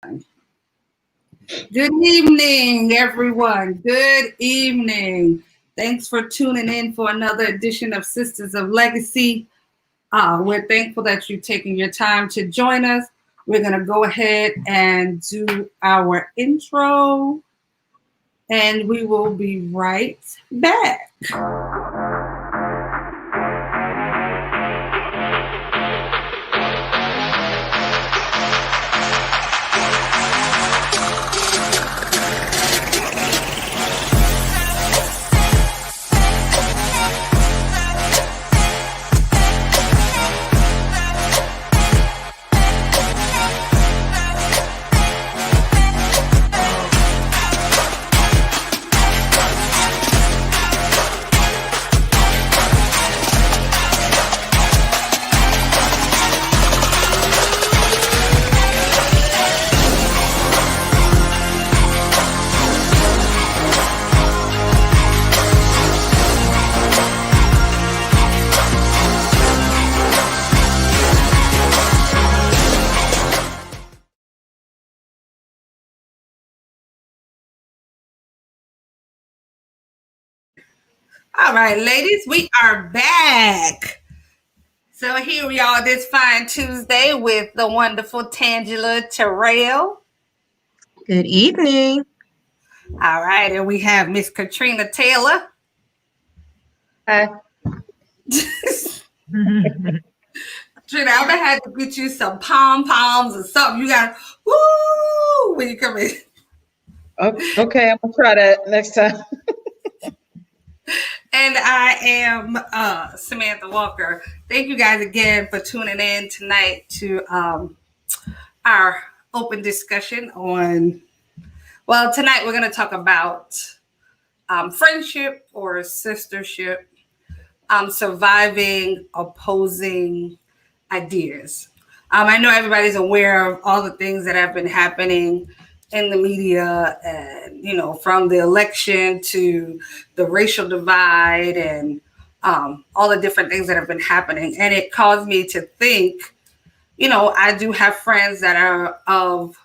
Good evening, everyone. Good evening. Thanks for tuning in for another edition of Sisters of Legacy. We're thankful that you're taking your time to join us. We're going to go ahead and do our intro, and we will be right back. All right, ladies, we are back. So here we are this fine Tuesday with the wonderful Tangela Terrell. Good evening. All right, and we have Miss Katrina Taylor. Hi. Katrina, I'm gonna have to get you some pom-poms or something. You got woo when you come in. Okay, I'm gonna try that next time. And I am Samantha Walker. Thank you guys again for tuning in tonight to our open discussion on. Well, tonight we're going to talk about friendship or sistership, surviving opposing ideas. I know everybody's aware of all the things that have been happening in the media, and from the election to the racial divide and all the different things that have been happening. And it caused me to think, I do have friends that are of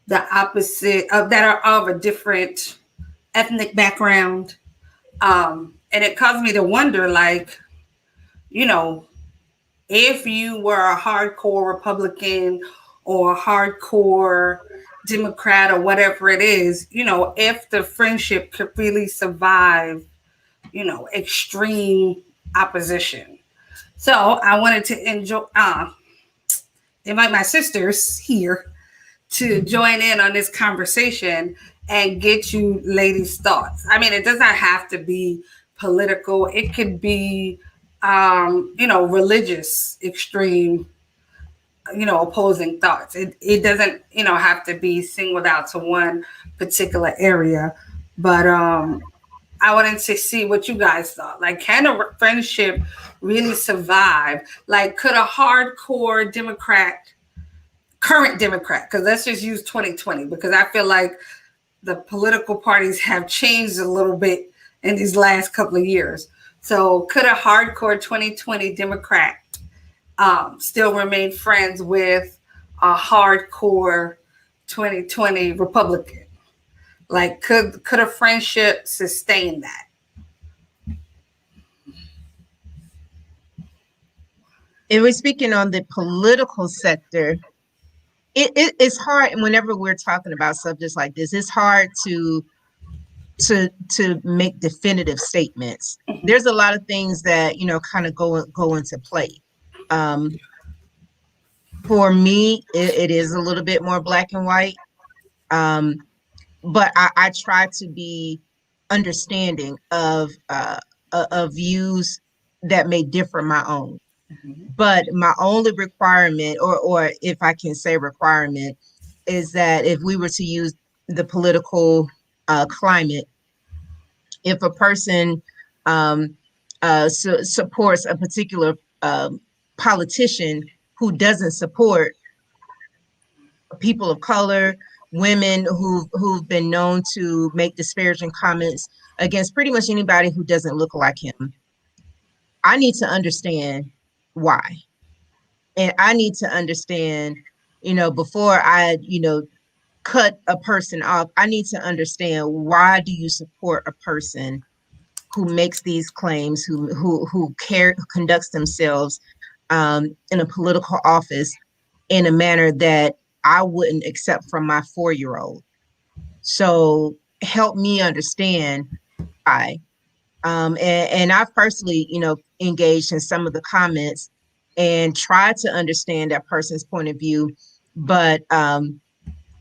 the opposite of that are of a different ethnic background. And it caused me to wonder, like, if you were a hardcore Republican or a hardcore Democrat or whatever it is, if the friendship could really survive, extreme opposition. So I wanted to invite my sisters here to join in on this conversation and get you ladies' thoughts. I mean, it does not have to be political. It could be, religious, extreme, opposing thoughts. It doesn't, have to be singled out to one particular area. But I wanted to see what you guys thought. Like, can a friendship really survive? Like, could a hardcore current Democrat, because let's just use 2020, because I feel like the political parties have changed a little bit in these last couple of years. So could a hardcore 2020 Democrat still remain friends with a hardcore 2020 Republican? Like, could a friendship sustain that? If we're speaking on the political sector, it's hard. And whenever we're talking about subjects like this, it's hard to make definitive statements. Mm-hmm. There's a lot of things that kind of go into play. For me, it is a little bit more black and white. But I try to be understanding of views that may differ my own. Mm-hmm. But my only requirement, or if I can say requirement, is that if we were to use the political climate, if a person supports a particular politician who doesn't support people of color, women who've been known to make disparaging comments against pretty much anybody who doesn't look like him, I need to understand why. And I need to understand before I, cut a person off, I need to understand, why do you support a person who makes these claims, who conducts themselves in a political office in a manner that I wouldn't accept from my 4-year-old. So help me understand why. And I've personally, engaged in some of the comments and tried to understand that person's point of view, but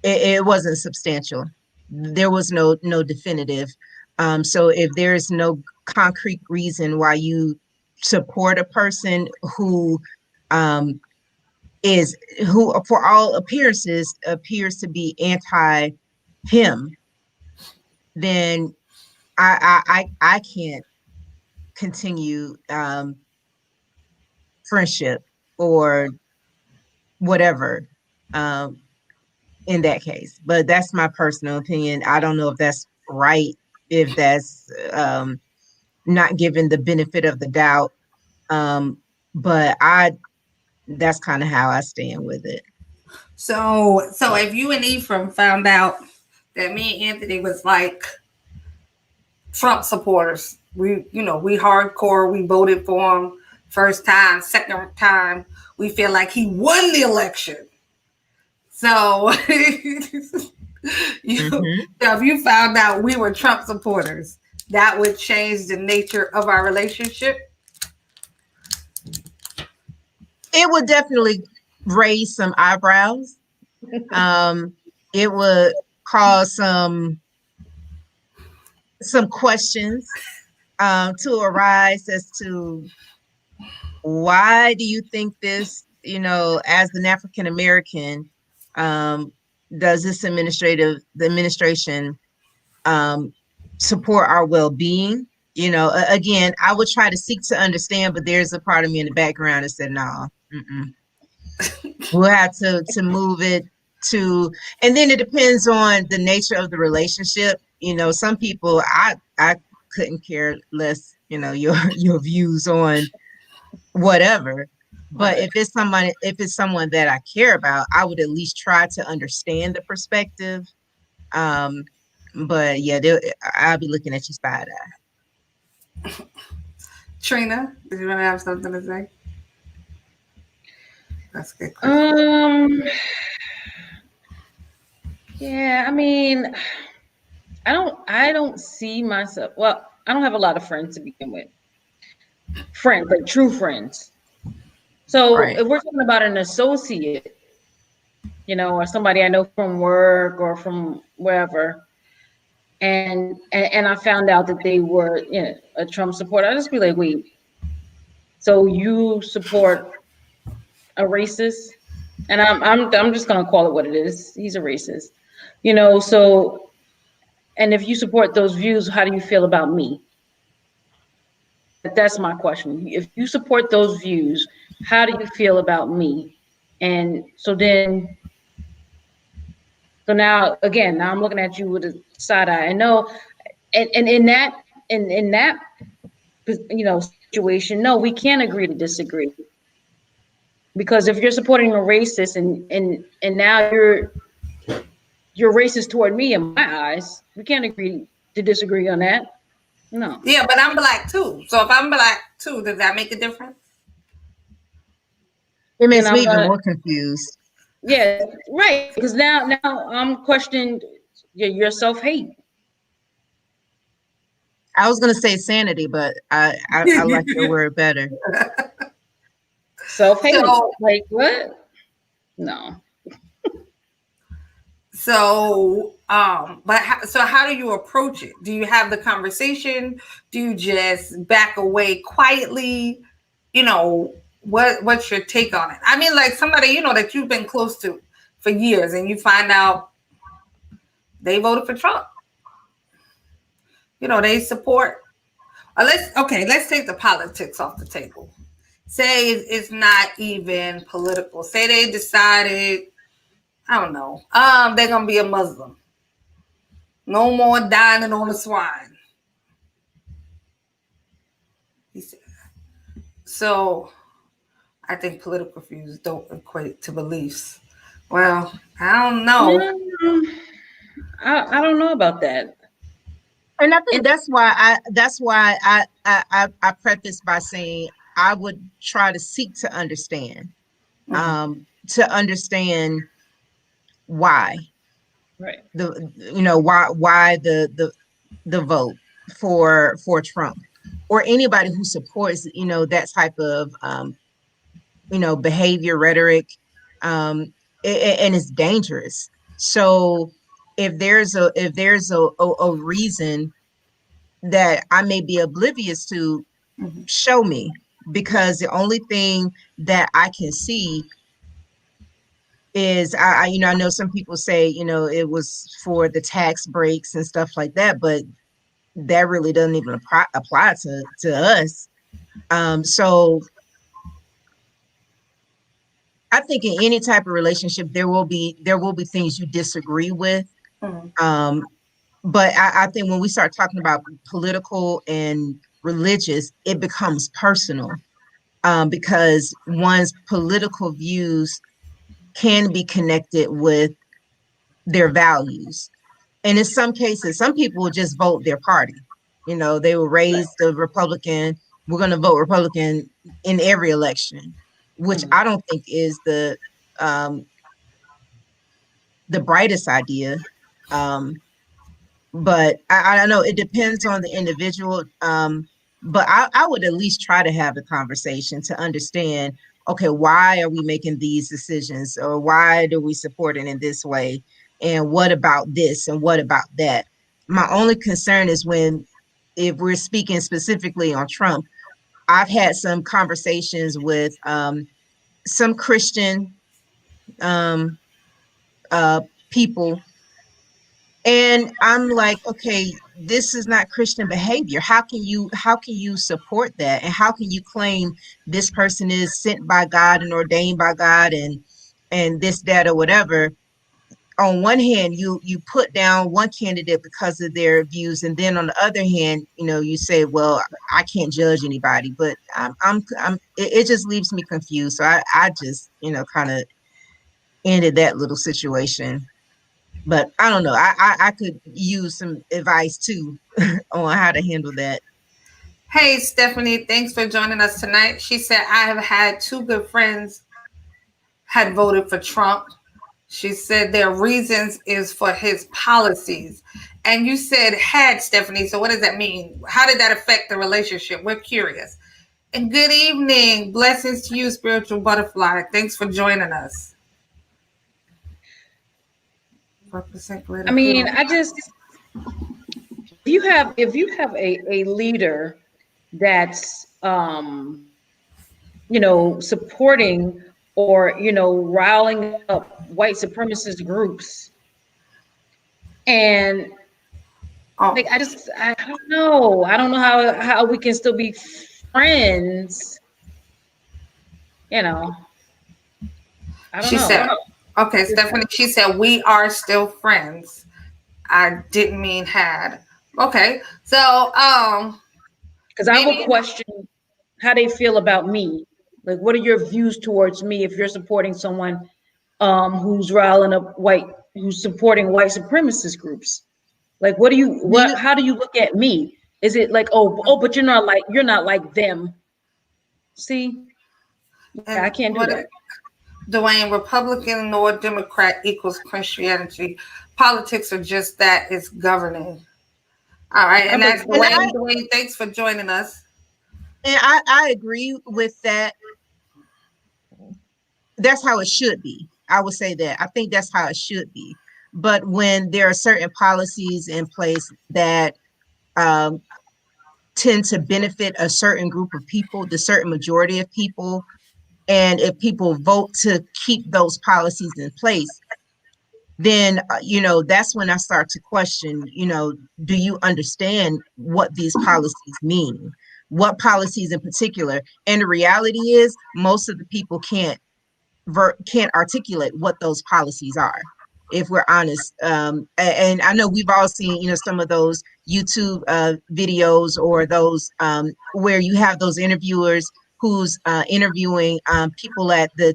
it wasn't substantial. There was no definitive. So if there is no concrete reason why you support a person who for all appearances appears to be anti him, then I can't continue friendship or whatever in that case. But that's my personal opinion. I don't know if that's right, if that's not given the benefit of the doubt. But that's kind of how I stand with it. So if you and Ephraim found out that me and Anthony was like Trump supporters, we hardcore, we voted for him first time, second time, we feel like he won the election. So, if you found out we were Trump supporters, that would change the nature of our relationship? It would definitely raise some eyebrows. It would cause some questions to arise as to, why do you think this, as an African American, does this administration support our well-being? Again, I would try to seek to understand, but there's a part of me in the background that said, no, we'll have to move it to, and then it depends on the nature of the relationship. Some people, I couldn't care less, your views on whatever. But if it's someone that I care about, I would at least try to understand the perspective. But yeah, I'll be looking at you side eye. Trina, did you want to have something to say? That's a good question. Yeah, I mean, I don't see myself. Well, I don't have a lot of friends to begin with. Friends, like true friends. So Right. if we're talking about an associate, or somebody I know from work or from wherever, and I found out that they were, a Trump supporter, I'd just be like, wait, so you support a racist? And I'm just gonna call it what it is. He's a racist, So, and if you support those views, how do you feel about me? That's my question. If you support those views, how do you feel about me? And so now again, now I'm looking at you with a side eye. I know, and in that situation, no, we can't agree to disagree. Because if you're supporting a racist and now you're racist toward me in my eyes, we can't agree to disagree on that. No. Yeah, but I'm black too. So if I'm black too, does that make a difference? It makes me even more confused. Yeah, right. Because now I'm questioning your self-hate. I was gonna say sanity, but I like your word better. Self-hate. So, like what? No. So, so how do you approach it? Do you have the conversation? Do you just back away quietly? What's your take on it? I mean, like somebody, that you've been close to for years and you find out they voted for Trump. They support. Let's take the politics off the table. Say it's not even political. Say they decided, I don't know, they're gonna be a Muslim. No more dining on the swine. He said. So I think political views don't equate to beliefs. Well, I don't know. I don't know about that. And I think that's why I preface by saying I would try to seek to understand, to understand why Right. why the vote for Trump, or anybody who supports that type of behavior, rhetoric, and it's dangerous. So if there's a reason that I may be oblivious to, Mhm. show me, because the only thing that I can see is I know some people say it was for the tax breaks and stuff like that, but that really doesn't even apply to us. So I think in any type of relationship there will be things you disagree with. Mhm. But I think when we start talking about political and religious, it becomes personal, because one's political views can be connected with their values. And in some cases, some people will just vote their party. They will raise the Republican. We're going to vote Republican in every election, which Mhm. I don't think is um, the brightest idea. Um, but I don't know. It depends on the individual. But I would at least try to have the conversation to understand, okay, why are we making these decisions, or why do we support it in this way? And what about this? And what about that? My only concern is if we're speaking specifically on Trump, I've had some conversations with some Christian um, uh, people. And I'm like, okay, this is not Christian behavior. How can you support that? And how can you claim this person is sent by God and ordained by God and this, that, or whatever? On one hand, you put down one candidate because of their views, and then on the other hand, you say, well, I can't judge anybody. But it just leaves me confused. So I just, kind of ended that little situation. But I don't know. I could use some advice too on how to handle that. Hey, Stephanie, thanks for joining us tonight. She said, I have had two good friends had voted for Trump. She said their reasons is for his policies. And you said had, Stephanie. So what does that mean? How did that affect the relationship? We're curious. And good evening. Blessings to you, spiritual butterfly. Thanks for joining us. Represent I greater mean, good. I just if you have a leader that's supporting or riling up white supremacist groups, and Oh, like I don't know how we can still be friends, you know. I don't she know. said, okay, Stephanie, she said, we are still friends. I didn't mean had. Okay. So, Because I would maybe, question how they feel about me. Like, what are your views towards me if you're supporting someone who's riling up who's supporting white supremacist groups? Like, Do you how do you look at me? Is it like, oh, but you're not like them? See, yeah, I and can't do what that. Dwayne, Republican nor Democrat equals Christianity. Politics are just that, it's governing. All right. And But that's and Dwayne. Dwayne, thanks for joining us. I agree with that. That's how it should be. I would say that. I think that's how it should be. But when there are certain policies in place that um, tend to benefit a certain group of people, the certain majority of people, and if people vote to keep those policies in place, then that's when I start to question, do you understand what these policies mean? What policies in particular? And the reality is most of the people can't articulate what those policies are, if we're honest. And I know we've all seen some of those YouTube videos, or those where you have those interviewers who's interviewing people at the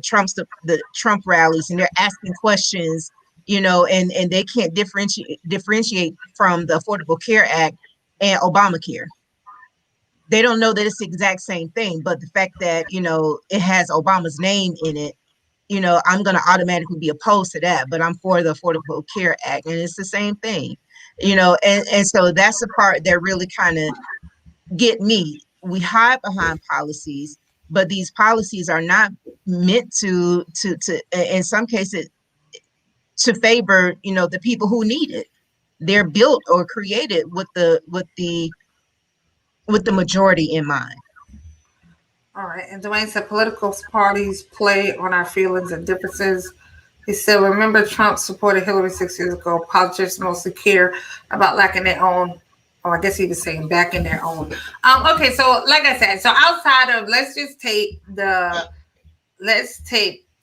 Trump rallies, and they're asking questions, and they can't differentiate from the Affordable Care Act and Obamacare. They don't know that it's the exact same thing, but the fact that it has Obama's name in it, I'm going to automatically be opposed to that, but I'm for the Affordable Care Act, and it's the same thing, and so that's the part that really kind of get me. We hide behind policies, but these policies are not meant to in some cases to favor the people who need it. They're built or created with the majority in mind. All right. And Dwayne said political parties play on our feelings and differences. He said, remember Trump supported Hillary 6 years ago. Politicians mostly care about lacking their own. Oh, I guess he was saying back in their own. Okay, so like I said, so outside of let's take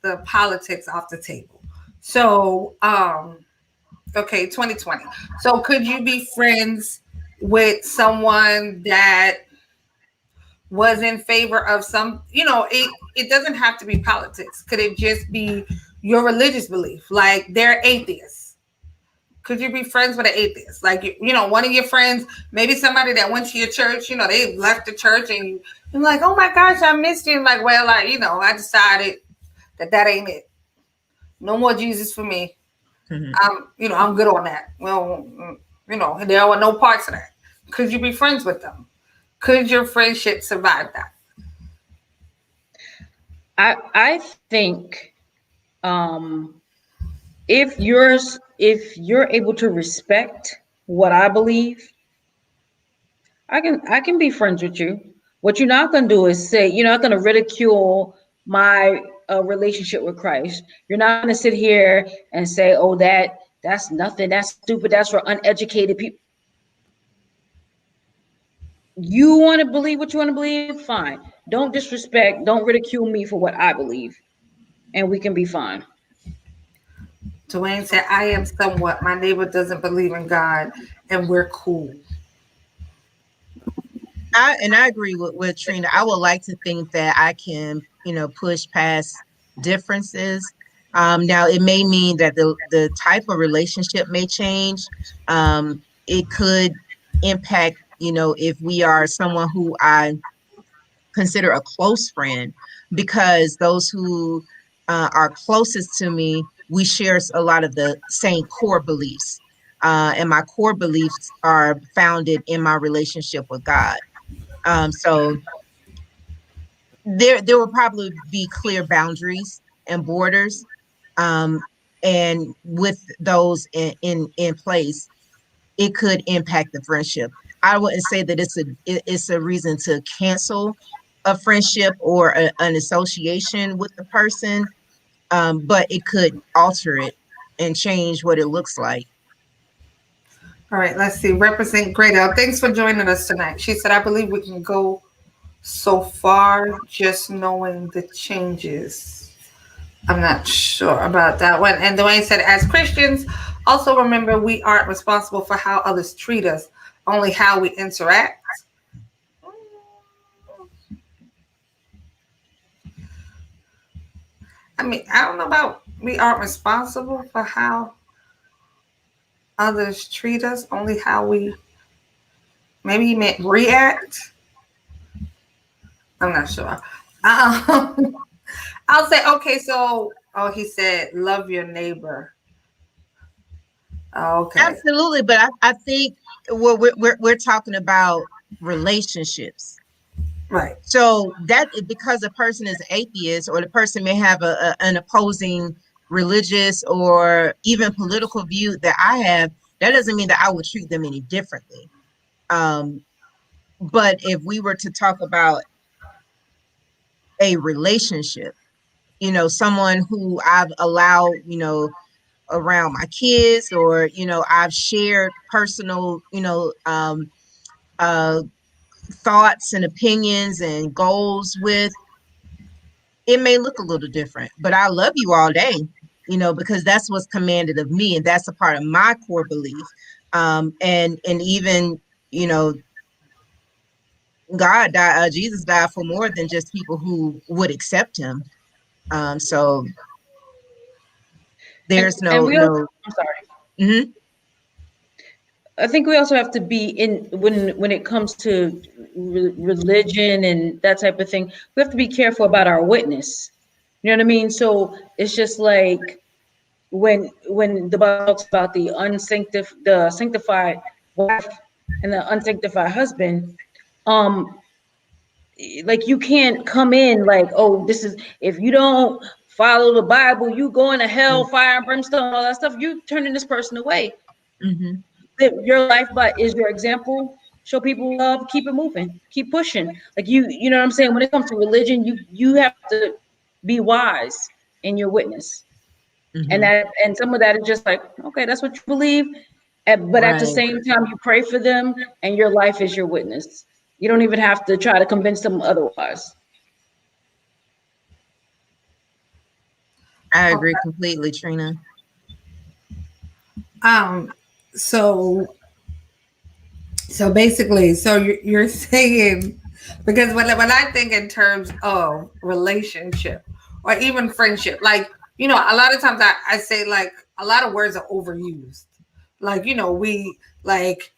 the politics off the table. So okay, 2020. So could you be friends with someone that was in favor of some, it doesn't have to be politics. Could it just be your religious belief? Like they're atheists. Could you be friends with an atheist? Like, one of your friends, maybe somebody that went to your church, they left the church and you're like, oh my gosh, I missed you. And like, well, I decided that ain't it. No more Jesus for me. Mm-hmm. I'm good on that. Well, there were no parts of that. Could you be friends with them? Could your friendship survive that? I think if you're able to respect what I believe, I can be friends with you. What you're not going to do is say, you're not going to ridicule my relationship with Christ. You're not going to sit here and say, oh, that's nothing, that's stupid, that's for uneducated people. You want to believe what you want to believe? Fine. Don't disrespect, don't ridicule me for what I believe. And we can be fine. Dwayne said, I am somewhat. My neighbor doesn't believe in God, and we're cool. I agree with Trina. I would like to think that I can, push past differences. Now, it may mean that the type of relationship may change. It could impact, if we are someone who I consider a close friend, because those who are closest to me, we share a lot of the same core beliefs. And my core beliefs are founded in my relationship with God. So there will probably be clear boundaries and borders. And with those in place, it could impact the friendship. I wouldn't say that it's a reason to cancel a friendship or an association with the person, but it could alter it and change what it looks like. All right, let's see. Represent Great. Thanks for joining us tonight. She said, I believe we can go so far just knowing the changes. I'm not sure about that one. And Dwayne said, as Christians, also remember we aren't responsible for how others treat us, only how we interact. I mean, I don't know about we aren't responsible for how others treat us, only how we, maybe he meant react. I'm not sure. I'll say, okay, so, he said, love your neighbor. Okay. Absolutely, but I think we're talking about relationships. Right. So that because a person is atheist, or the person may have an opposing religious or even political view that I have, that doesn't mean that I would treat them any differently. But if we were to talk about a relationship, someone who I've allowed, around my kids, or, I've shared personal, thoughts and opinions and goals with, it may look a little different, but I love you all day, because that's what's commanded of me. And that's a part of my core belief. And even, God died, Jesus died for more than just people who would accept him. So there's And no we also, no. I'm sorry. Mhm. I think we also have to be in when it comes to religion and that type of thing. We have to be careful about our witness. You know what I mean? So it's just like when the Bible talks about the sanctified wife and the unsanctified husband, um, like you can't come in like, oh, this is if you don't follow the Bible, you going to hell, fire and brimstone, all that stuff. You turning this person away. Mhm. Live your life but is your example. Show people love, keep it moving, keep pushing. Like you know what I'm saying? When it comes to religion, you have to be wise in your witness. Mhm. And some of that is just like, okay, that's what you believe. But at the Right. same time, you pray for them and your life is your witness. You don't even have to try to convince them otherwise. I Okay. agree completely, Trina. Um, so basically, so you're saying, because when I think in terms of relationship or even friendship, like, a lot of times I say, like, a lot of words are overused. Like, we, like,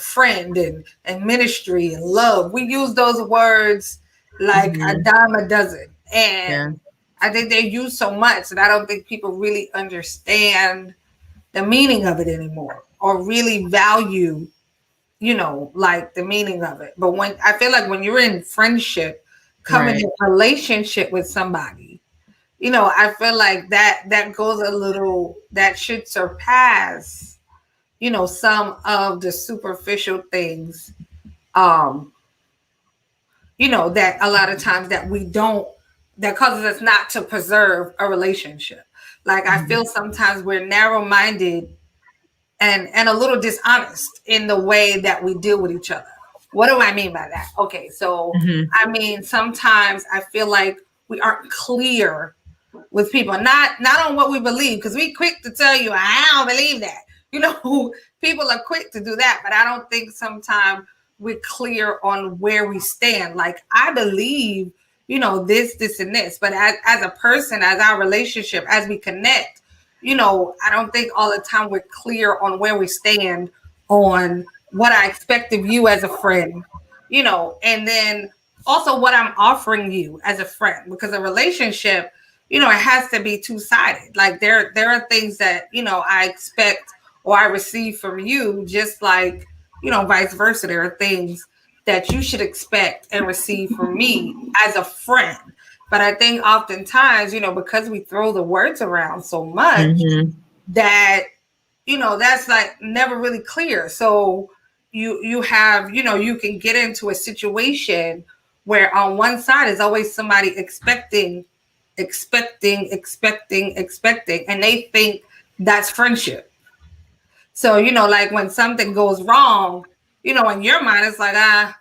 friend and ministry and love. We use those words like a Mhm. dime a dozen. Yeah. And I think they're used so much that I don't think people really understand the meaning of it anymore or really value, like the meaning of it. But when I feel like when you're in friendship, coming Right. in relationship with somebody, I feel like that goes a little, that should surpass, some of the superficial things, um, that a lot of times that we don't, that causes us not to preserve a relationship. Like I Mhm. feel sometimes we're narrow minded and a little dishonest in the way that we deal with each other. What do I mean by that? Okay, so Mhm. I mean sometimes I feel like we aren't clear with people, not on what we believe, because we quick to tell you I don't believe that. People are quick to do that, but I don't think sometimes we're clear on where we stand. Like I believe, this, and this, but as a person, as our relationship, as we connect, I don't think all the time we're clear on where we stand on what I expect of you as a friend, and then also what I'm offering you as a friend, because a relationship, it has to be two-sided. Like there are things that, I expect or I receive from you, just like, vice versa. There are things that you should expect and receive from me as a friend. But I think oftentimes, because we throw the words around so much, Mhm. that, that's like never really clear. So you have, you can get into a situation where on one side is always somebody expecting, and they think that's friendship. So, like when something goes wrong, in your mind, it's like,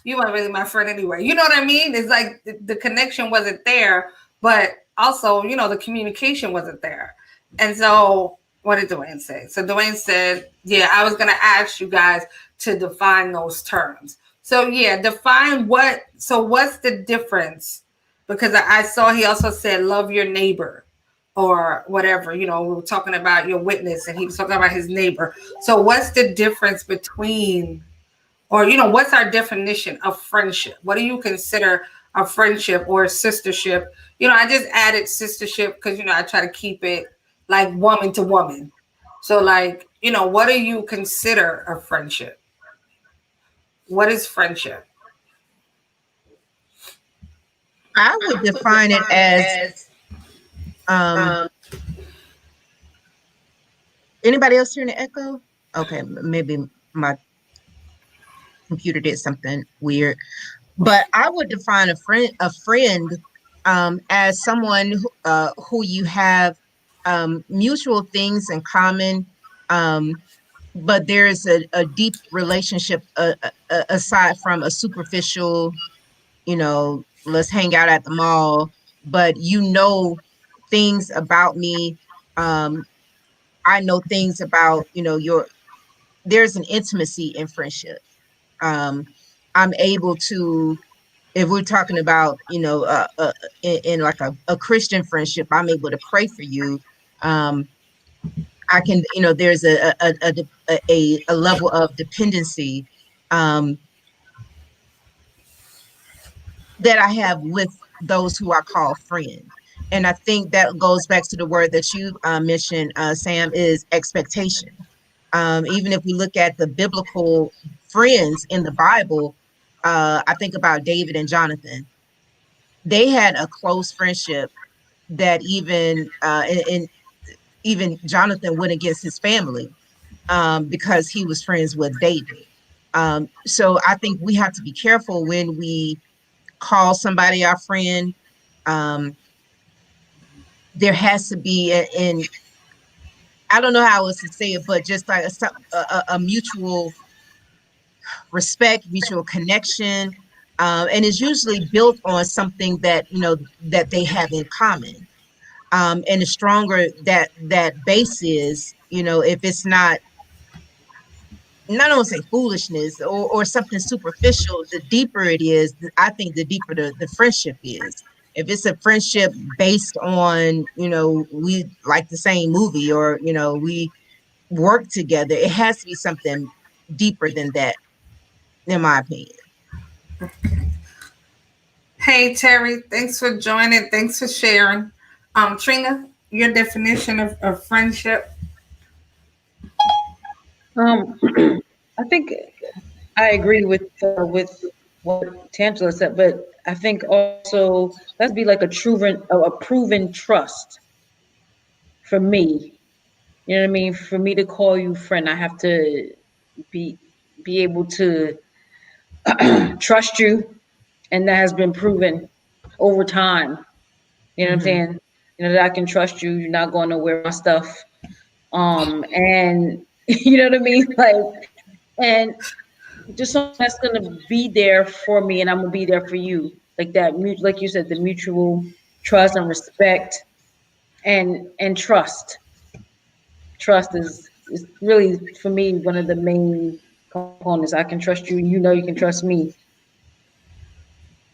you weren't really my friend anyway. You know what I mean? It's like the connection wasn't there, but also, the communication wasn't there. And so, what did Dwayne say? So, Dwayne said, yeah, I was going to ask you guys to define those terms. So, yeah, what's the difference? Because I saw he also said, love your neighbor or whatever. We were talking about your witness and he was talking about his neighbor. So, what's the difference between, or what's our definition of friendship? What do you consider a friendship or a sistership? I just added sistership because I try to keep it like woman to woman. So like, what do you consider a friendship? What is friendship? I would define it as um anybody else hearing the echo? Okay, maybe my computer did something weird. But I would define a friend as someone who you have mutual things in common, but there is a deep relationship aside from a superficial, let's hang out at the mall, but things about me. Um, I know things about, there's an intimacy in friendship. Um, I'm able to, if we're talking about, in like a Christian friendship, I'm able to pray for you. I can, there's a level of dependency that I have with those who I call friend. And I think that goes back to the word that you mentioned, Sam, is expectation. Even if we look at the biblical friends in the Bible, I think about David and Jonathan. They had a close friendship that even Jonathan went against his family because he was friends with David. So I think we have to be careful when we call somebody our friend. There has to be I don't know how else to say it, but just like a mutual respect, mutual connection, and it's usually built on something that that they have in common. And the stronger that base is, if it's not, I don't want to say foolishness or something superficial, the deeper it is, I think the deeper the friendship is. If it's a friendship based on, we like the same movie or, we work together, it has to be something deeper than that, in my opinion. Hey, Terry, thanks for joining. Thanks for sharing. Trina, your definition of friendship? I think I agree with what Tangela said, but I think also let's be like a proven trust for me. You know what I mean? For me to call you friend, I have to be able to trust you, and that has been proven over time. You know what I'm saying? That I can trust you. You're not going nowhere with my stuff. And you know what I mean? Like, and just someone that's gonna be there for me, and I'm gonna be there for you. Like that, like you said, the mutual trust and respect, and trust. Trust is really for me one of the main components. I can trust you, and you can trust me.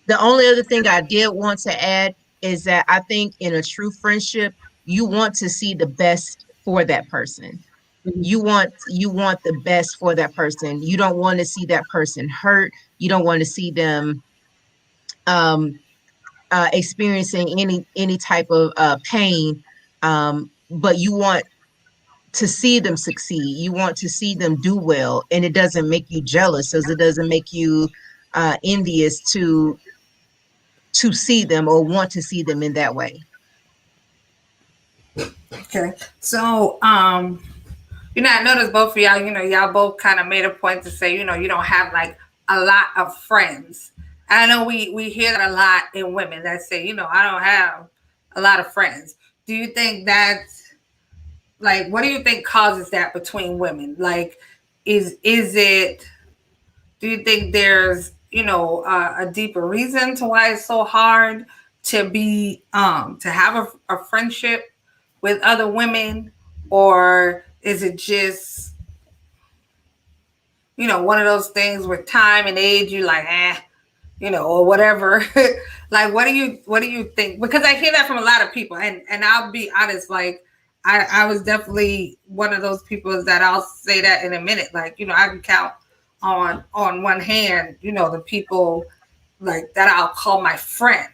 The only other thing I did want to add is that I think in a true friendship, you want to see the best for that person. You want the best for that person. You don't want to see that person hurt. You don't want to see them experiencing any type of pain. But you want to see them succeed. You want to see them do well, and it doesn't make you jealous, as it doesn't make you envious to see them or want to see them in that way. Okay. So, I noticed both of y'all, y'all both kind of made a point to say, you don't have like a lot of friends. And I know we hear that a lot in women that say, I don't have a lot of friends. Do you think that's like, what do you think causes that between women? Like, is it, do you think there's, a deeper reason to why it's so hard to be, to have a friendship with other women? Or is it just, one of those things with time and age, you like, or whatever. Like, what do you think? Because I hear that from a lot of people, and I'll be honest, like, I was definitely one of those people that I'll say that in a minute. Like, I can count on one hand, the people like that I'll call my friend.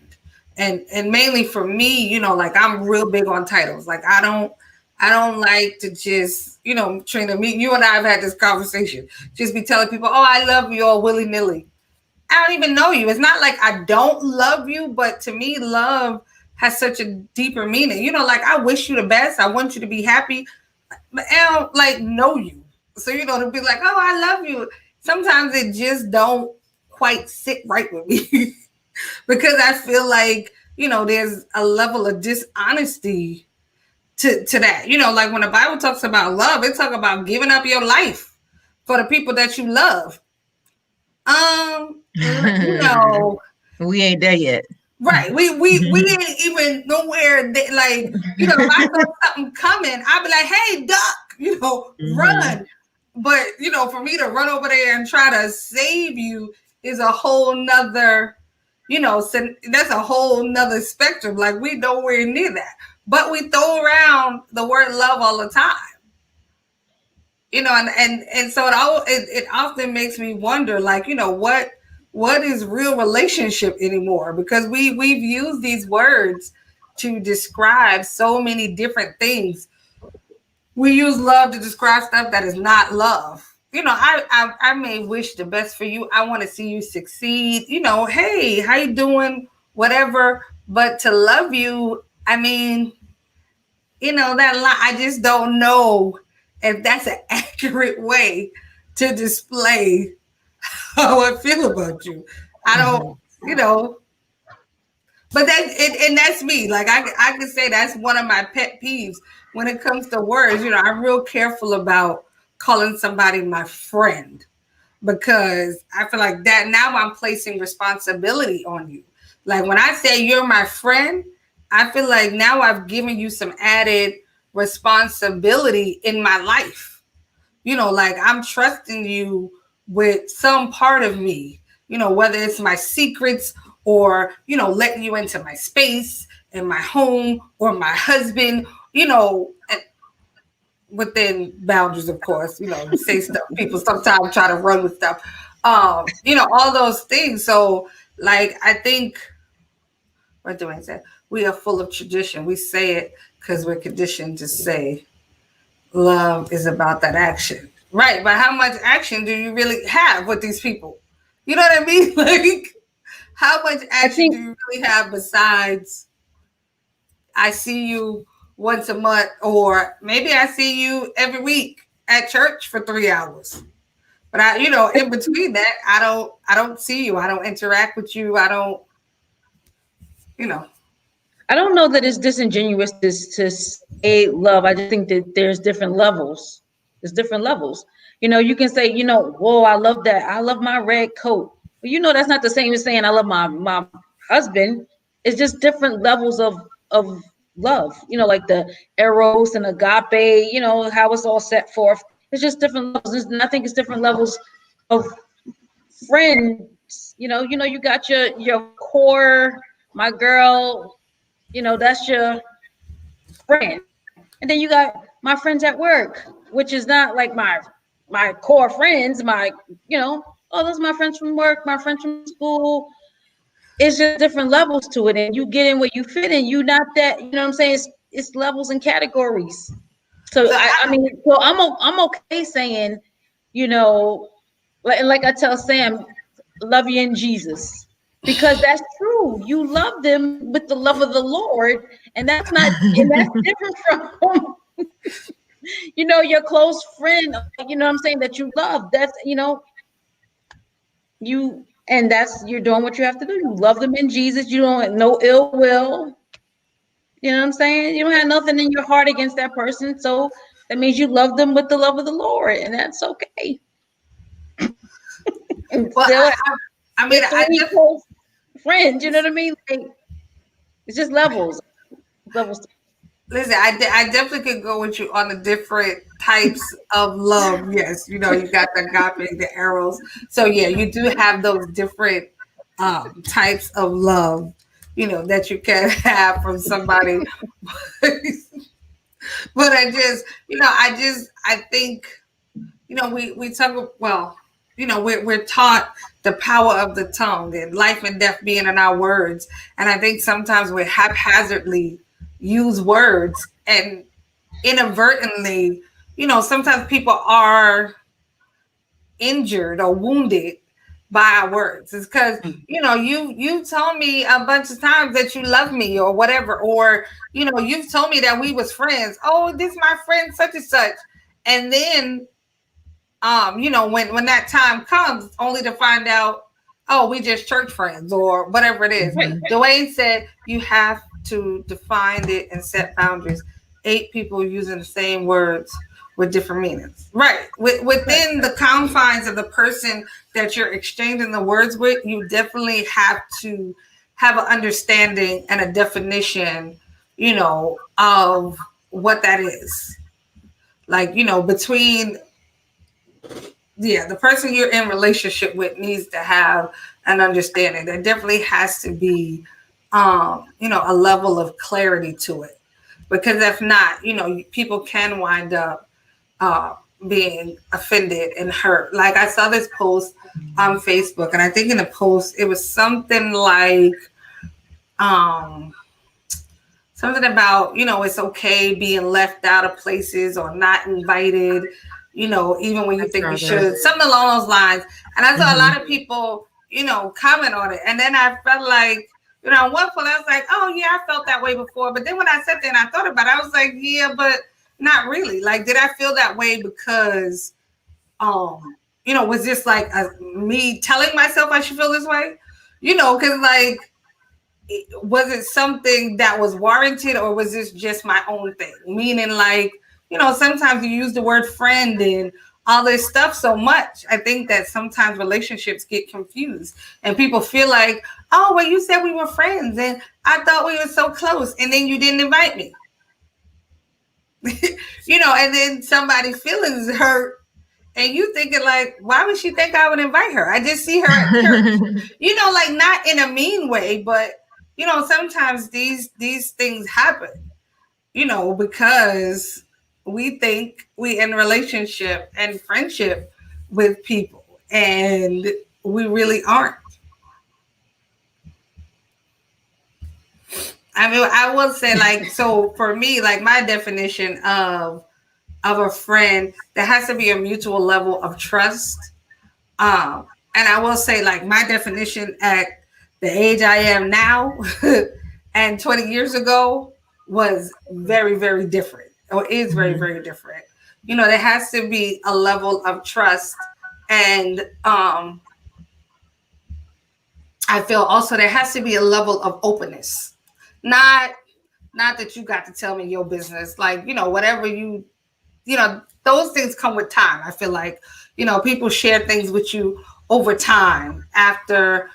And mainly for me, like, I'm real big on titles. Like, I don't like to just, Trina, you and I have had this conversation. Just be telling people, oh, I love you all willy-nilly. I don't even know you. It's not like I don't love you, but to me, love has such a deeper meaning. Like, I wish you the best. I want you to be happy, but I don't like know you. So, to be like, oh, I love you. Sometimes it just don't quite sit right with me because I feel like, there's a level of dishonesty to that. Like when the Bible talks about love, it talks about giving up your life for the people that you love. We ain't there yet. Right. We ain't even nowhere that, like, if I saw something coming, I'd be like, hey, duck, run. But, for me to run over there and try to save you is a whole nother, so that's a whole nother spectrum. Like we nowhere near that. But we throw around the word love all the time. And so it often makes me wonder, like, what is real relationship anymore? Because we've used these words to describe so many different things. We use love to describe stuff that is not love. I may wish the best for you. I want to see you succeed. Hey, how you doing? Whatever. But to love you, I mean, I just don't know if that's an accurate way to display how I feel about you. I don't, but that's me. Like I can say that's one of my pet peeves when it comes to words. I'm real careful about calling somebody my friend, because I feel like that now I'm placing responsibility on you. Like when I say you're my friend, I feel like now I've given you some added responsibility in my life. Like I'm trusting you with some part of me, whether it's my secrets or, letting you into my space and my home or my husband, within boundaries, of course, say stuff. People sometimes try to run with stuff, all those things. So like, I think, what do I say? We are full of tradition. We say it because we're conditioned to say love is about that action. Right. But how much action do you really have with these people? You know what I mean? Like, how much action do you really have besides I see you once a month, or maybe I see you every week at church for 3 hours. But in between that, I don't see you. I don't interact with you. I don't, I don't know that it's disingenuous to say love. I just think that there's different levels. There's different levels. You can say, whoa, I love that. I love my red coat. But that's not the same as saying I love my husband. It's just different levels of love. Like the eros and agape. How it's all set forth. It's just different levels. And I think it's different levels of friends. You got your core, my girl. That's your friend. And then you got my friends at work, which is not like my core friends, those are my friends from work, my friends from school. It's just different levels to it. And you get in where you fit in. You not that, what I'm saying? It's levels and categories. So I'm okay saying, like I tell Sam, love you in Jesus. Because that's true. You love them with the love of the Lord, and that's different from your close friend, what I'm saying, that you love. That's you're doing what you have to do. You love them in Jesus. You don't have no ill will. You know what I'm saying? You don't have nothing in your heart against that person. So that means you love them with the love of the Lord, and that's okay. Well, I close friends, you know what I mean? Like, it's just levels. Listen, I definitely could go with you on the different types of love. Yes, you got the agape, the eros. So yeah, you do have those different types of love, that you can have from somebody. But I think, we talk, well, we're taught the power of the tongue and life and death being in our words. And I think sometimes we haphazardly use words and inadvertently, sometimes people are injured or wounded by our words. It's because, you told me a bunch of times that you love me or whatever, or, you've told me that we was friends. Oh, this is my friend such and such. And then when that time comes, only to find out, oh, we just church friends or whatever it is. Dwayne said you have to define it and set boundaries. 8 people using the same words with different meanings. Right. Within the confines of the person that you're exchanging the words with, you definitely have to have an understanding and a definition, of what that is. Like, between the person you're in relationship with needs to have an understanding. There definitely has to be, a level of clarity to it, because if not, people can wind up being offended and hurt. Like I saw this post on Facebook, and I think in the post it was something like, something about, it's okay being left out of places or not invited, even when you think you should, something along those lines. And I saw a lot of people, comment on it. And then I felt like, at one point I was like, oh yeah, I felt that way before. But then when I sat there and I thought about it, I was like, yeah, but not really. Like, did I feel that way because, was this like me telling myself I should feel this way? Because like, was it something that was warranted, or was this just my own thing? Meaning, like, sometimes you use the word friend and all this stuff so much. I think that sometimes relationships get confused and people feel like, oh, well, you said we were friends and I thought we were so close, and then you didn't invite me. And then somebody's feelings hurt, and you thinking like, why would she think I would invite her? I just see her at church. Like, not in a mean way, but sometimes these things happen, because we think we in relationship and friendship with people, and we really aren't. I mean, I will say, like, so for me, like, my definition of a friend, there has to be a mutual level of trust. And I will say, like, my definition at the age I am now and 20 years ago was very, very different, or is very, very different. There has to be a level of trust. And I feel also there has to be a level of openness. Not that you got to tell me your business, like, whatever those things come with time. I feel like, people share things with you over time after,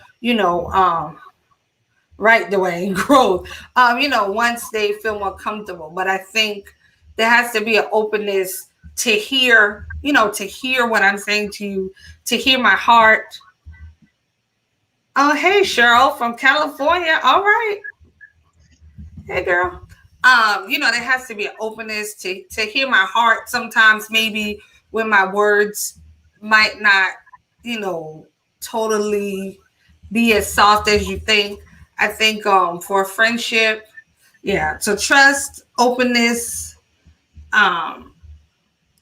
right the way and growth, once they feel more comfortable. But I think there has to be an openness to hear, to hear what I'm saying to you, to hear my heart. Oh, hey, Cheryl from California. All right. Hey, girl. There has to be an openness to hear my heart. Sometimes maybe when my words might not, totally be as soft as you think. I think for a friendship, yeah, so trust, openness, and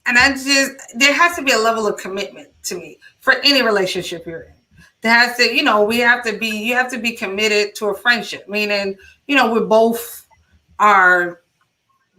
there has to be a level of commitment to me for any relationship you're in. There has to, you have to be committed to a friendship, meaning, we both are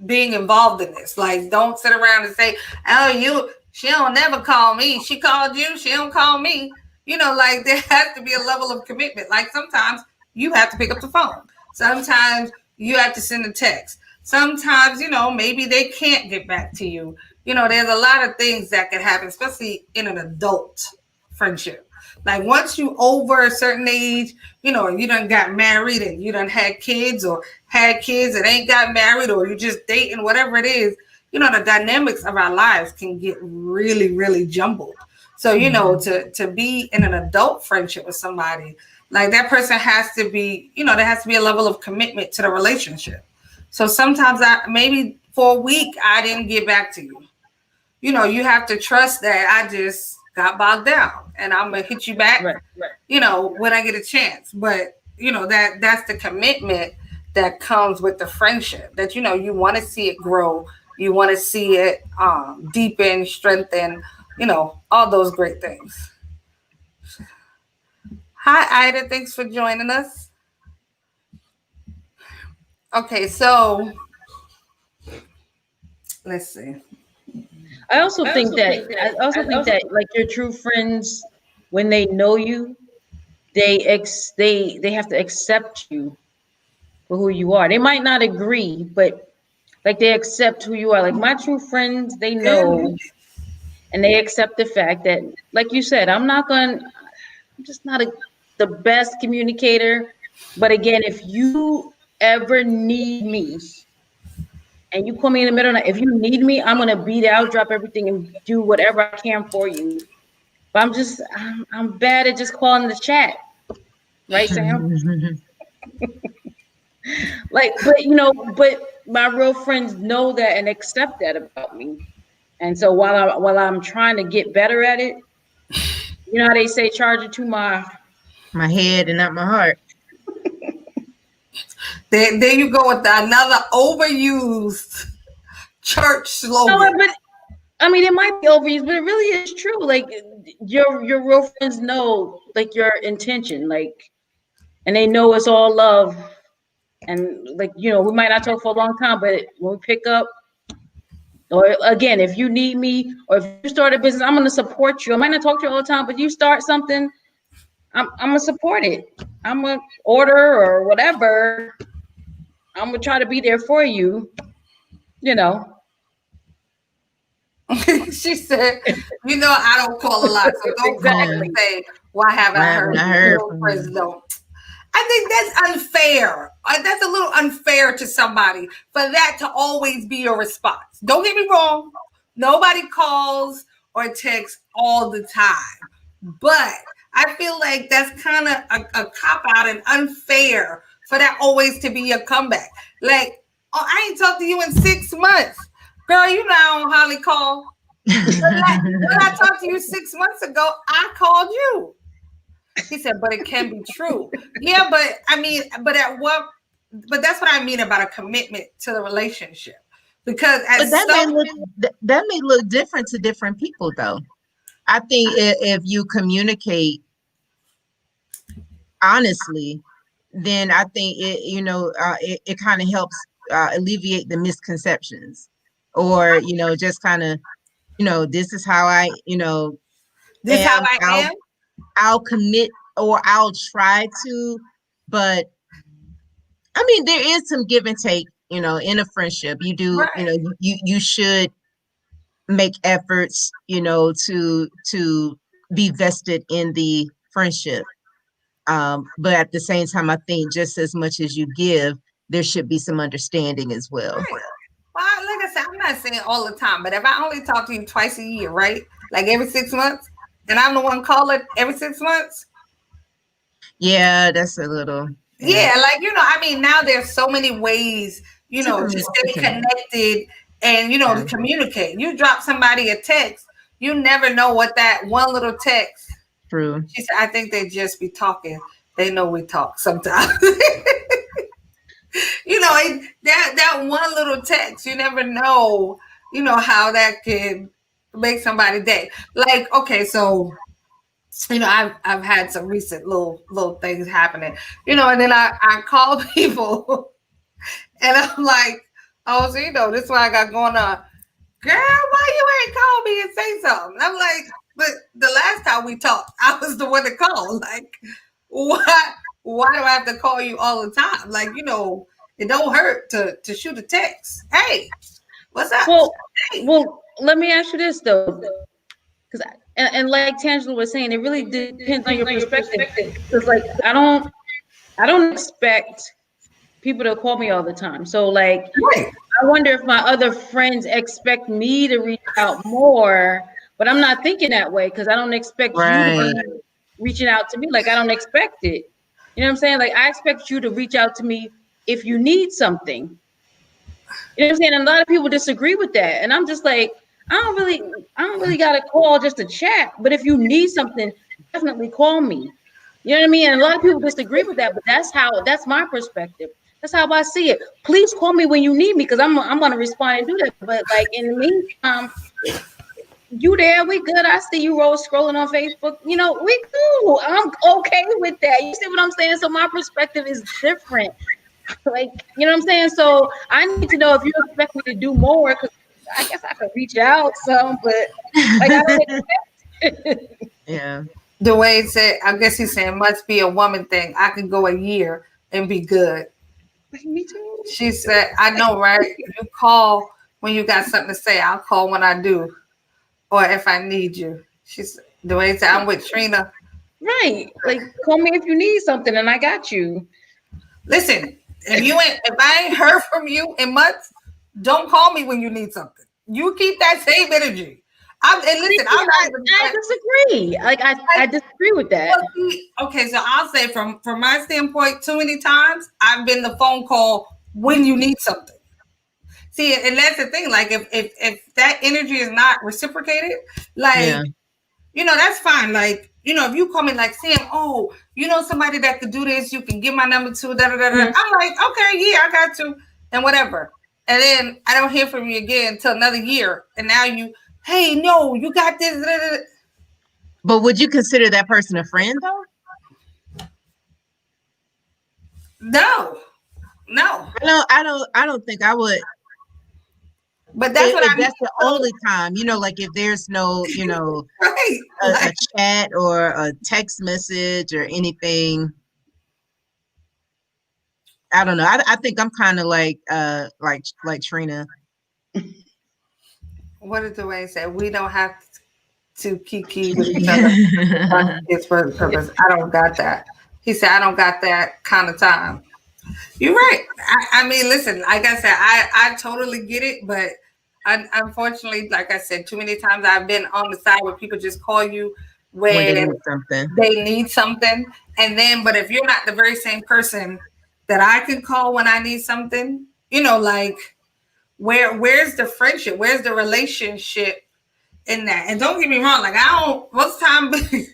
being involved in this. Like, don't sit around and say, oh, she don't never call me. She called you, she don't call me. Like, there has to be a level of commitment. Like, sometimes you have to pick up the phone. Sometimes you have to send a text. Sometimes, maybe they can't get back to you. There's a lot of things that can happen, especially in an adult friendship. Like, once you over a certain age, you done got married and you done had kids, or had kids and ain't got married, or you just dating, whatever it is, the dynamics of our lives can get really, really jumbled. So, to be in an adult friendship with somebody, like, that person has to be, there has to be a level of commitment to the relationship. So sometimes maybe for a week, I didn't get back to you. You have to trust that I just got bogged down and I'm going to hit you back, right. When I get a chance. But, that's the commitment that comes with the friendship, that, you want to see it grow. You want to see it deepen, strengthen, all those great things. Hi, Ida. Thanks for joining us. Okay, so let's see. I also think that like, your true friends, when they know you, they have to accept you for who you are. They might not agree, but like, they accept who you are. Like, my true friends, they know, and they accept the fact that, like you said, I'm just not the best communicator. But again, if you ever need me and you call me in the middle of the night, if you need me, I'm going to be there. I'll drop everything and do whatever I can for you. But I'm bad at just calling the chat. Right, Sam? Like, but my real friends know that and accept that about me. And so while I'm trying to get better at it, you know how they say, charge it to my head and not my heart. There you go with another overused church slogan. No, but I mean, it might be overused, but it really is true. Like your real friends know like your intention, like, and they know it's all love. And like, we might not talk for a long time, but when we pick up, or again, if you need me, or if you start a business, I'm going to support you. I might not talk to you all the time, but you start something, I'm going to support it. I'm going to order or whatever. I'm going to try to be there for you, She said, I don't call a lot, so don't call and say, why haven't I heard from you? Don't. I think that's unfair. That's a little unfair to somebody for that to always be your response. Don't get me wrong. Nobody calls or texts all the time. But I feel like that's kind of a cop-out and unfair for that always to be your comeback. Like, I ain't talked to you in 6 months. Girl, you know I don't hardly call. When I talked to you 6 months ago, I called you. He said, but it can be true. Yeah, but I mean, but that's what I mean about a commitment to the relationship. Because that may look different to different people, though. I think if you communicate honestly, then I think it kind of helps alleviate the misconceptions, or just kind of this is how I this how I am. I'll commit, or I'll try to, but I mean, there is some give and take, in a friendship. You do, right. You should make efforts, to be vested in the friendship. But at the same time, I think just as much as you give, there should be some understanding as well. Right. Well, like I said, I'm not saying all the time, but if I only talk to you twice a year, right? Like every 6 months, and I'm the one calling every 6 months. Yeah, that's a little. Yeah, like, I mean, now there's so many ways, to stay connected and, to communicate. You drop somebody a text, you never know what that one little text. True. She said, I think they just be talking. They know we talk sometimes. That one little text, you never know, how that could make somebody day. Like, okay, so I've had some recent little things happening, and then I call people and I'm like, oh, so this is what I got going on. Girl, why you ain't call me and say something? I'm like, but the last time we talked, I was the one that called. Like, why do I have to call you all the time? Like, it don't hurt to shoot a text. Hey, what's up? Well, let me ask you this though, because and like Tangela was saying, it really depends on your perspective. Because like I don't expect people to call me all the time. So like, right. I wonder if my other friends expect me to reach out more, but I'm not thinking that way because I don't expect you to be reaching out to me. Like I don't expect it. You know what I'm saying? Like I expect you to reach out to me if you need something. You know what I'm saying? And a lot of people disagree with that. And I'm just like, I don't really got to call just to chat. But if you need something, definitely call me. You know what I mean? And a lot of people disagree with that, but that's my perspective. That's how I see it. Please call me when you need me because I'm going to respond and do that. But like in the meantime, you there, we good. I see you scrolling on Facebook. We cool. I'm okay with that. You see what I'm saying? So my perspective is different. Like, you know what I'm saying? So I need to know if you expect me to do more because I guess I could reach out some, but like I don't expect it. Yeah. Dwayne said, I guess he's saying must be a woman thing. I can go a year and be good. Me too. She said, I know, right? You call when you got something to say. I'll call when I do. Or if I need you. Dwayne said, I'm with Trina. Right. Like call me if you need something and I got you. Listen, if I ain't heard from you in months, don't call me when you need something. You keep that same energy. And listen, I'm not even. I disagree. Like I disagree with that. Well, see, okay, so I'll say from my standpoint, too many times I've been the phone call when you need something. See, and that's the thing. Like if that energy is not reciprocated, like Yeah. that's fine. Like if you call me like Sam, oh, somebody that could do this, you can give my number to. Da da da. Mhm. I'm like, okay, yeah, I got to, and whatever. And then I don't hear from you again until another year, and now hey, no, you got this. Da, da, da. But would you consider that person a friend though? No. I don't think I would. But that's what I mean. That's the only time, like if there's no, Right. a chat or a text message or anything. I don't know. I think I'm kind of like Trina. What did Dwayne say? We don't have to kiki with each other. It's for the purpose. I don't got that. He said, I don't got that kind of time. You're right. I mean, listen, like I said, I totally get it, but unfortunately, like I said, too many times I've been on the side where people just call you when they need something. And then, but if you're not the very same person that I can call when I need something, like where's the friendship? Where's the relationship in that? And don't get me wrong, like I don't, most time, Anthony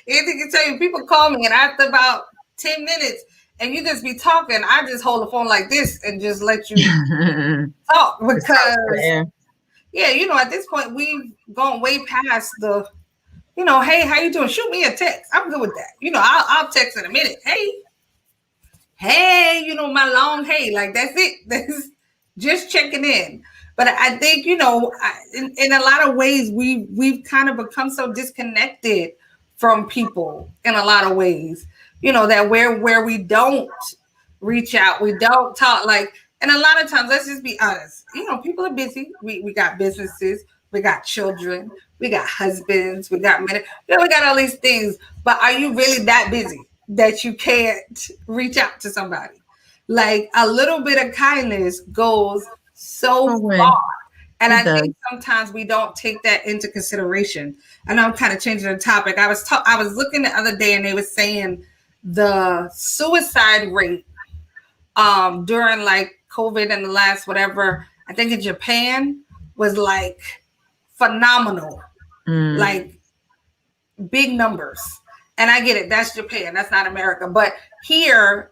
can tell you, people call me and after about 10 minutes, and you just be talking, I just hold the phone like this and just let you talk because, at this point we've gone way past the, hey, how you doing? Shoot me a text. I'm good with that. I'll text in a minute. Hey, my long hey, like that's it. That's just checking in. But I think, in a lot of ways, we've kind of become so disconnected from people in a lot of ways. That where we don't reach out, we don't talk, like, and a lot of times, let's just be honest, people are busy. We got businesses, we got children, we got husbands, we got men, we got all these things, but are you really that busy that you can't reach out to somebody? Like a little bit of kindness goes so far. And I think sometimes we don't take that into consideration. I know I'm kind of changing the topic. I was looking the other day and they were saying the suicide rate during like COVID and the last whatever, I think in Japan was like phenomenal, like big numbers. And I get it. That's Japan. That's not America. But here,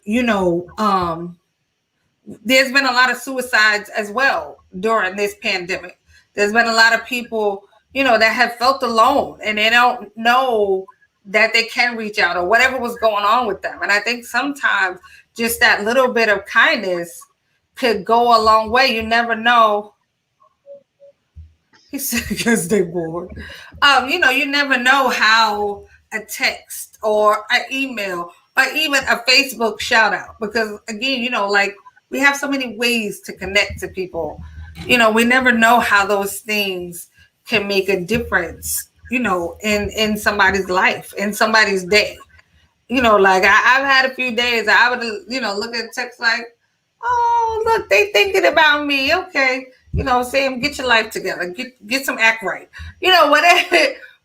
there's been a lot of suicides as well during this pandemic. There's been a lot of people, that have felt alone and they don't know that they can reach out or whatever was going on with them. And I think sometimes just that little bit of kindness could go a long way. You never know. He said, because they're bored. You never know how a text or an email or even a Facebook shout out, because again, like we have so many ways to connect to people. We never know how those things can make a difference, in somebody's life, in somebody's day. Like I've had a few days I would, look at text like, oh, look, they thinking about me. Okay. Sam, get your life together. Get some act right.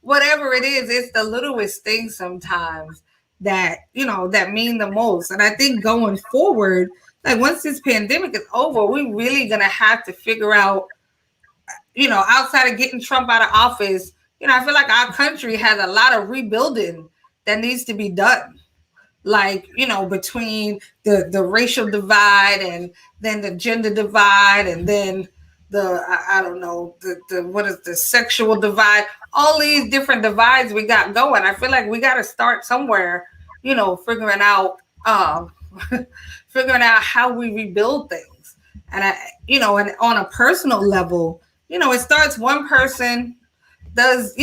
Whatever it is, it's the littlest things sometimes that, that mean the most. And I think going forward, like once this pandemic is over, we really gonna have to figure out, outside of getting Trump out of office, I feel like our country has a lot of rebuilding that needs to be done. Like, between the racial divide and then the gender divide and then the sexual divide, all these different divides we got going. I feel like we got to start somewhere, figuring out how we rebuild things. And and on a personal level, it starts one person does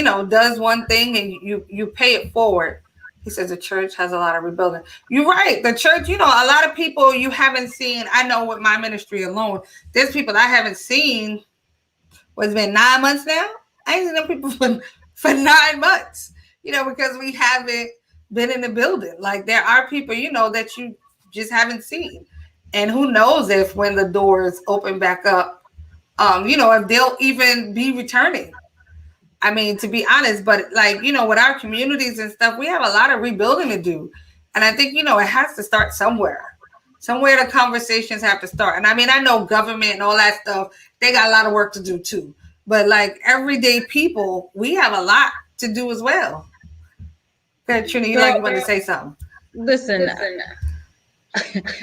one thing and you pay it forward. He says the church has a lot of rebuilding. You're right. The church, a lot of people you haven't seen. I know with my ministry alone, there's people I haven't seen. It's been 9 months now. I ain't seen them people for 9 months, because we haven't been in the building. Like there are people, that you just haven't seen. And who knows if when the doors open back up, if they'll even be returning. I mean, to be honest, but like, you know, with our communities and stuff, we have a lot of rebuilding to do. And I think, you know, it has to start somewhere. Somewhere the conversations have to start. And I mean, I know government and all that stuff, they got a lot of work to do too. But like everyday people, we have a lot to do as well. Okay, Trini, you want to say something? Listen,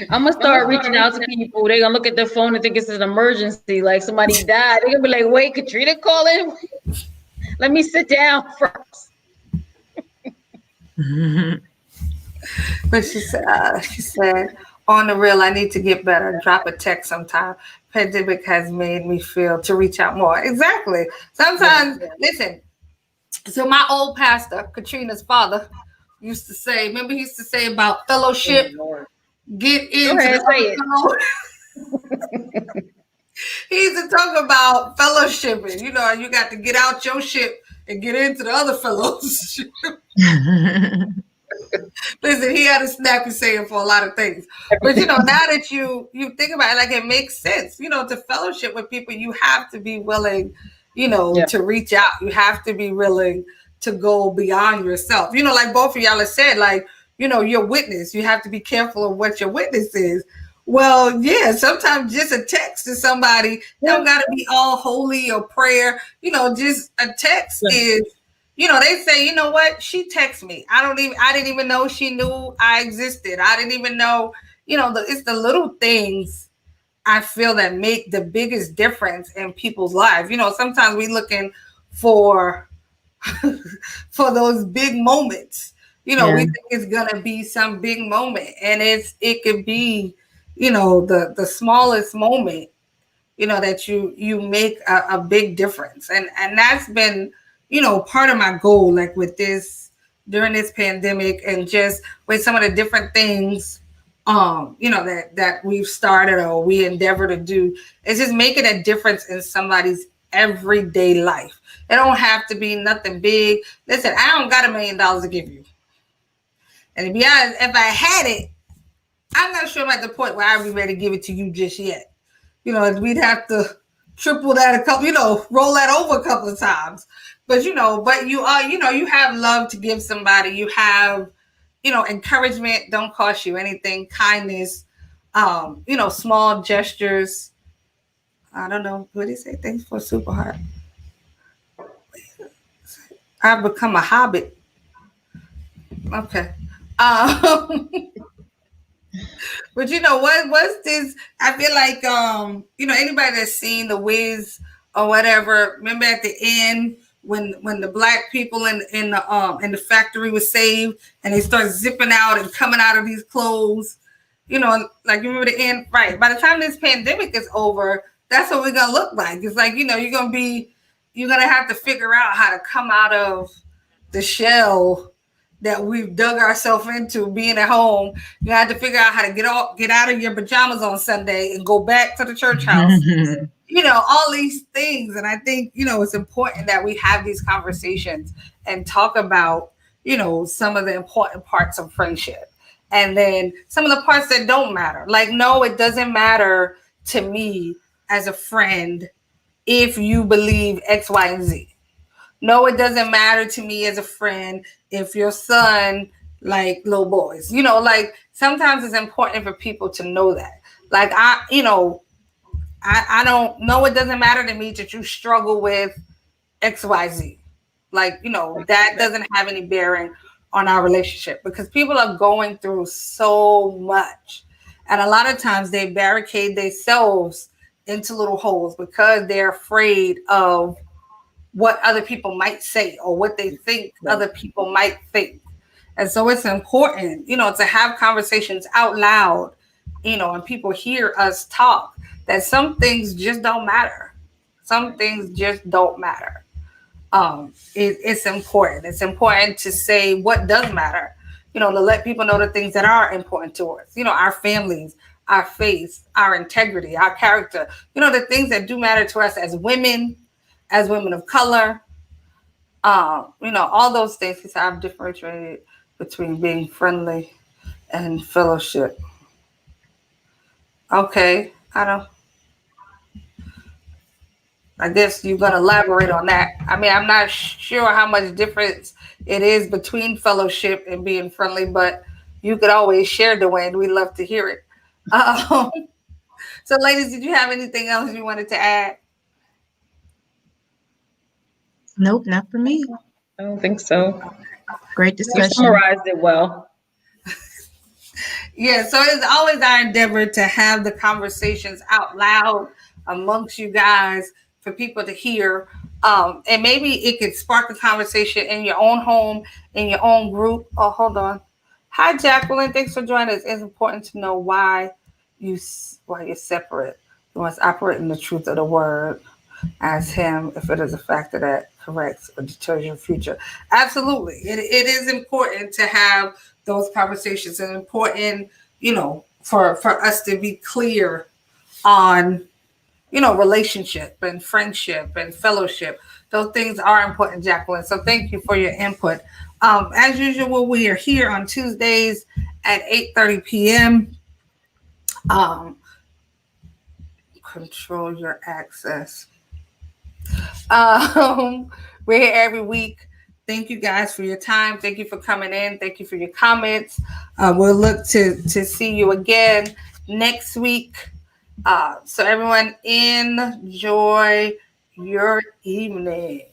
I'm gonna start reaching out to people. They're gonna look at their phone and think it's an emergency, like somebody died. They're gonna be like, "Wait, Katrina calling? Let me sit down first." But she said, on the real, I need to get better. Drop a text sometime. Pandemic has made me feel to reach out more. Exactly. Sometimes, listen. So my old pastor, Katrina's father, used to say. Remember, he used to say about fellowship. Get into he used to talk about fellowshipping. You know, you got to get out your ship and get into the other fellowship. Listen, he had a snappy saying for a lot of things. But you know, now that you think about it, like it makes sense. You know, to fellowship with people, you have to be willing, you know, to reach out. You have to be willing to go beyond yourself. You know, like both of y'all have said, like, you know, your witness, you have to be careful of what your witness is. Well, yeah, sometimes just a text to somebody don't got to be all holy or prayer. You know, just a text is, you know, they say, you know what? She texted me. I didn't even know she knew I existed. I didn't even know, you know, it's the little things I feel that make the biggest difference in people's lives. You know, sometimes we looking for those big moments. You know, we think it's gonna be some big moment, and it could be, you know, the smallest moment, you know, that you make a big difference, and that's been, you know, part of my goal, like with this during this pandemic, and just with some of the different things, you know, that we've started or we endeavor to do, is just making a difference in somebody's everyday life. It don't have to be nothing big. Listen, I don't got $1 million to give you. And to be honest, if I had it, I'm not sure I'm at the point where I'd be ready to give it to you just yet. You know, we'd have to triple that a couple, you know, roll that over a couple of times. But, you know, you are, you know, you have love to give somebody. You have, you know, encouragement don't cost you anything. Kindness, you know, small gestures. I don't know. What did he say? Thanks for super heart. I've become a hobbit. Okay. But you know what's this? I feel like you know, anybody that's seen The Wiz or whatever, remember at the end when the black people in the factory was saved and they start zipping out and coming out of these clothes, you know, like you remember the end, right? By the time this pandemic is over, that's what we're gonna look like. It's like, you know, you're gonna have to figure out how to come out of the shell that we've dug ourselves into being at home. You have to figure out how to get out of your pajamas on Sunday and go back to the church house. You know, all these things. And I think, you know, it's important that we have these conversations and talk about, you know, some of the important parts of friendship. And then some of the parts that don't matter. Like, no, it doesn't matter to me as a friend if you believe X, Y, and Z. No, it doesn't matter to me as a friend if your son like little boys. You know, like sometimes it's important for people to know that. Like I don't know. It doesn't matter to me that you struggle with XYZ. Like, you know, that doesn't have any bearing on our relationship because people are going through so much. And a lot of times they barricade themselves into little holes because they're afraid of what other people might say or what they think other people might think. And so it's important, you know, to have conversations out loud, you know, and people hear us talk, that some things just don't matter. Some things just don't matter. It's important. It's important to say what does matter, you know, to let people know the things that are important to us, you know, our families, our faith, our integrity, our character, you know, the things that do matter to us as women of color, you know, all those things. Because I've differentiated between being friendly and fellowship. Okay, I don't. I guess you're going to elaborate on that. I mean, I'm not sure how much difference it is between fellowship and being friendly, but you could always share, Dwayne. We'd love to hear it. Um, so, ladies, did you have anything else you wanted to add? Nope, not for me. I don't think so. Great You discussion. summarized it well. Yeah, so it's always our endeavor to have the conversations out loud amongst you guys for people to hear. And maybe it could spark a conversation in your own home, in your own group. Oh, hold on. Hi, Jacqueline. Thanks for joining us. It's important to know why you're separate. You must operate in the truth of the word. Ask him if it is a factor that corrects or deters your future. Absolutely. It is important to have those conversations, and important, for us to be clear on, relationship and friendship and fellowship. Those things are important, Jacqueline. So thank you for your input. As usual, we are here on Tuesdays at 8:30 p.m. Control your access. We're here every week. Thank you guys for your time. Thank you for coming in. Thank you for your comments. We'll look to see you again next week. So everyone, enjoy your evening.